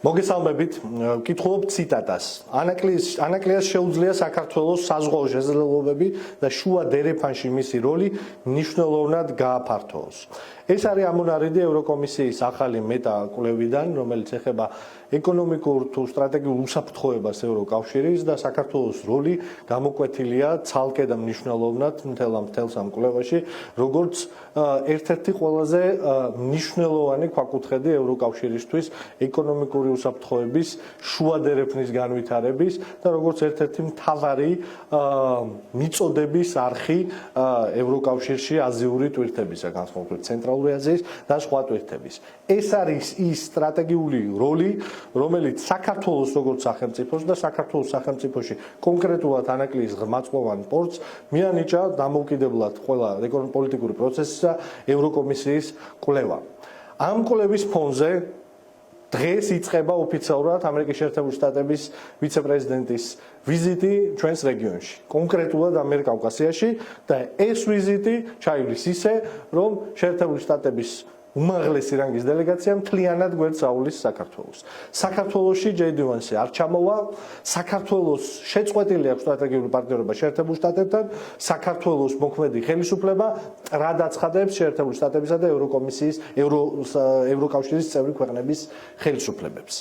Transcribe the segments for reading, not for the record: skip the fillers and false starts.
მოგესალმებით, ვკითხულობ ციტატას. ანაკლიას შეუძლია საქართველოს საზღვაო შესაძლებლობები და შუა დერეფანში მისი როლი მნიშვნელოვნად გააფართოოს. ეს არის ამონარიდი ევროკომისიის ახალი მეტაკვლევიდან, რომელიც ეხება ეკონომიკურ თუ სტრატეგიულ უსაფრთხოებას ევროკავშირის და საქართველოს როლი გამოკვეთილია ცალკე და მნიშვნელოვნად მთელ ამ კვლევაში, როგორც ერთ-ერთი ყველაზე მნიშვნელოვანი ქვაკუთხედი ევროკავშირისთვის ეკონომიკური უსაფრთხოების შუა დერეფნის განვითარების და როგორც ერთ-ერთი მთავარი მიწოდების არხი ევროკავშირში აზიური ტვირთებისა, განსხვავებით ცენტრალური აზიის და სხვა ტვირთების. ეს არის ის სტრატეგიული როლი, რომელიც საქართველოს როგორც სახელმწიფოს და საქართველოს სახელმწიფოში კონკრეტულად ანაკლის ღრმაწვოვან პორტს მიანიჭა დამოუკიდებლად ყველა პოლიტიკური პროცესისა ევროკომისიის კვლევა. ამ კვლევის ფონზე დღეს იწყება ოფიციალურად ამერიკის შეერთებული შტატების ვიცე-პრეზიდენტის ვიზიტი ჩვენს რეგიონში, კონკრეტულად ამიერკავკასიაში და ეს ვიზიტი ჩაივლის ისე, რომ შეერთებული შტატების უმაღლესი რანგის დელეგაცია მთლიანად გვერდსაულის საქართველოს. საქართველოში JD Vance არ ჩამოვა, საქართველოს შეწყვეტილი აქვს სტრატეგიული პარტნიორობა შეერთებულ შტატებთან, საქართველოს მოქმედი ხელისუფლება რად აცხადებს შეერთებული შტატებისა და ევროკავშირის წევრი ქვეყნების ხელისუფლებებს.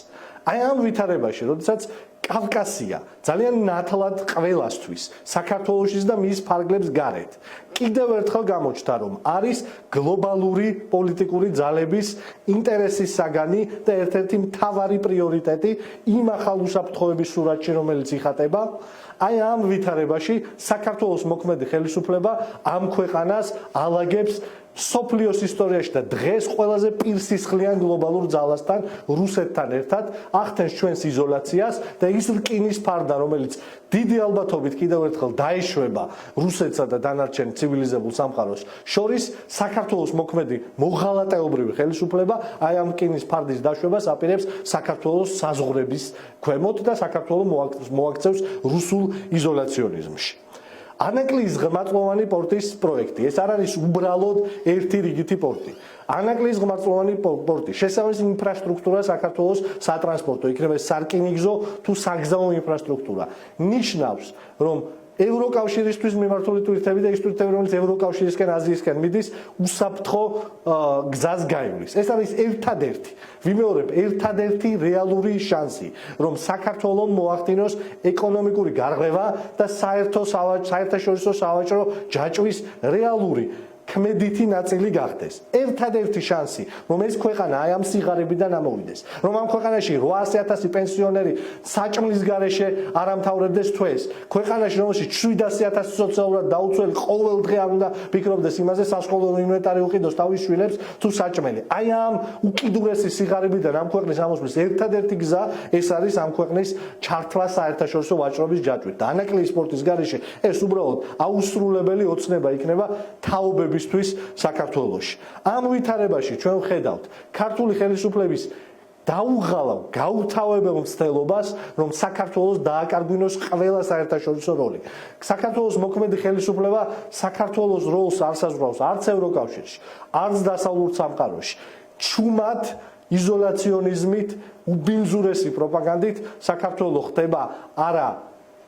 აი ამ ვითარებაში, როდესაც კავკასია ძალიან ნათლად ყველასთვის, საქართველოშიც და მის ფარგლებს გარეთ. კიდევ ერთხელ გამოჩნდა, რომ არის გლობალური პოლიტიკური ძალების ინტერესის საგანი და ერთ-ერთი მთავარი პრიორიტეტი იმ ახალ უსაფრთხოების სურათში, რომელიც იხატება. აი ამ ვითარებაში საქართველოს მოქმედი ხელისუფლება ამ ქვეყანას ალაგებს სოფლიოს ისტორიაში და დღეს ყველაზე პირსისხლიან გლობალურ ძალასთან, რუსეთთან ერთად ახდენს ჩვენს იზოლაციას და ის რკინის ფარდა, რომელიც დიდი ალბათობით კიდევ ერთხელ დაეშვება რუსეთსა და დანარჩენ ცივილიზებულ სამყაროს შორის, საქართველოს მოქმედი მოღალატეობრივი ხელისუფლება აი ამ რკინის ფარდის დაშვებას აპირებს საქართველოს საზღვრების ქვემოთ და საქართველოს მოაქცევს რუსულ იზოლაციონიზმში. ანაკლის ღრმაწვოვანი პორტის პროექტი. ეს არ არის უბრალოდ ერთი რიგითი პორტი. ანაკლის ღრმაწვოვანი პორტი შესაბამისი ინფრასტრუქტურა საქართველოს სატრანსპორტო, იქნება სარკინიგზო თუ საგზაო ინფრასტრუქტურა. ნიშნავს, რომ ევროკავშირისთვის მიმართული ტვირთები და ის ტვირთები, რომელიც ევროკავშირისკენ, აზიისკენ მიდის, უსაფრთხო გზას გაივლის. ეს არის ერთადერთი, ვიმეორებ, ერთადერთი რეალური შანსი, რომ საქართველოს მოახდინოს ეკონომიკური გარღვევა და საერთაშორისო სავაჭრო ჯაჭვის რეალური ქმედითი ნაწილი გახდეს. ერთადერთი შანსი, რომ ეს ქვეყანა აი ამ სიღარიბიდან ამოვიდეს, რომ ამ ქვეყანაში 800,000 პენსიონერი საჭმლის გარეშე არ ამთავრებდეს თვეს, ქვეყანაში რომელშიც 700,000 სოციალურად დაუცველი ყოველ დღე არ უნდა ფიქრობდეს იმაზე, სასკოლო ინვენტარი უყიდოს თავის შვილებს თუ საჭმელი. აი ამ უკიდურესი სიღარიბიდან ამ ქვეყნის ამოსვლის ერთადერთი გზა ეს არის ამ ქვეყნის ჩართვა საერთაშორისო ვაჭრობის ჯაჭვით. და ანაკლის სპორტის გარეშე ეს უბრალოდ აუსრულებელი ოცნება იქნება თაობების საქართველოში. ამ ვითარებაში ჩვენ ვხედავთ ქართული ხელისუფლების დაუღალავ გაუთავებელ მცდელობას, რომ საქართველოს დააკარგვინოს ყველა საერთაშორისო როლი. საქართველოს მოქმედი ხელისუფლება საქართველოს როლს არ საზღვრავს არც ევროკავშირში, არც დასავლურ სამყაროში. ჩუმად იზოლაციონიზმით, უბინძურესი პროპაგანდით საქართველო ხდება არა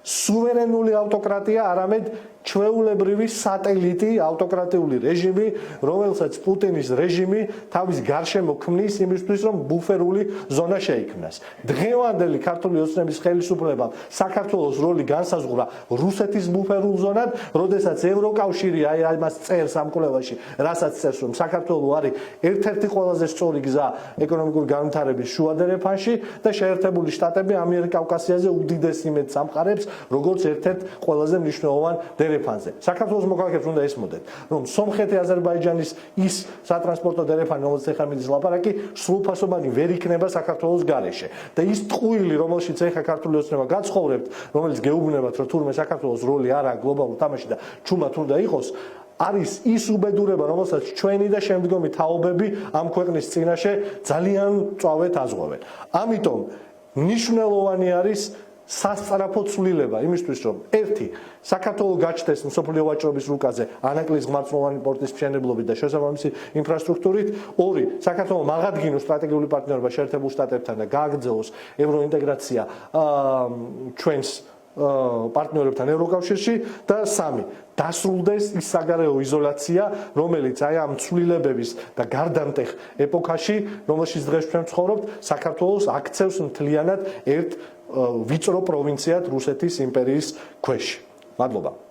სუვერენული ავტოკრატია, არამედ ჩვეულებრივი სატელიტი, ავტოკრატიული რეჟიმი, რომელსაც პუტინის რეჟიმი თავის გარშემო ქმნის იმისთვის, რომ ბუფერული ზონა შეიქმნას. დღევანდელი ქართული ოცნების ხელისუფლებამ საქართველოს როლი განსაზღვრა რუსეთის ბუფერულ ზონად, როდესაც ევროკავშირი აი ამას წერს ამ კვლევაში, რასაც წერს, რომ საქართველო არის ერთ-ერთი ყველაზე სწორი გზა ეკონომიკური განვითარების შუა დერეფანში და შეერთებული შტატები ამიერკავკასიაზე უდიდეს იმედს ამყარებს, როგორც ერთ-ერთ ყველაზე მნიშვნელოვან დერეფანზე. საქართველოს მოქალაქეებს უნდა ესმოდეთ, რომ სომხეთი, აზერბაიჯანის ის სატრანსპორტო დერეფანი, რომელიც ახლა მიდის ლაპარაკი, სრულფასოვანი ვერ იქნება საქართველოს გარეშე. და ის ტყუილი, რომელშიც ახლა ქართული ოცნება გაცხოვრებთ, რომელიც გეუბნებათ, რომ თურმე საქართველოს როლი არა გლობალურ თამაში და ჩუმად უნდა იყოს, არის ის უბედურება, რომელსაც ჩვენი და შემდგომი თაობები ამ ქვეყნის წინაშე ძალიან მწვავედ აზღვევენ. ამიტომ მნიშვნელოვანი არის სასწრაფო ცვლილება იმისთვის, რომ ერთი საქართველოს გაჩნდეს მსოფლიო ვაჭრობის რუკაზე ანაკლის ღმერთმოვანი პორტის მშენებლობით და შესაბამისი ინფრასტრუქტურით, ორი საქართველოს მაღადგინოს სტრატეგიული პარტნიორობა შეერთებულ შტატებთან და გააგრძელოს ევროინტეგრაცია ჩვენს პარტნიორებთან ევროკავშირში და სამი დასრულდეს ის საგარეო იზოლაცია, რომელიც აი ამ ცვლილებების და გარდამტეხ ეპოქაში, რომელშიც დღეს ჩვენ ვცხოვრობთ, საქართველოს აქცევს მთლიანად ერთ ვიწრო პროვინციად რუსეთის იმპერიის ქვეშ. მადლობა.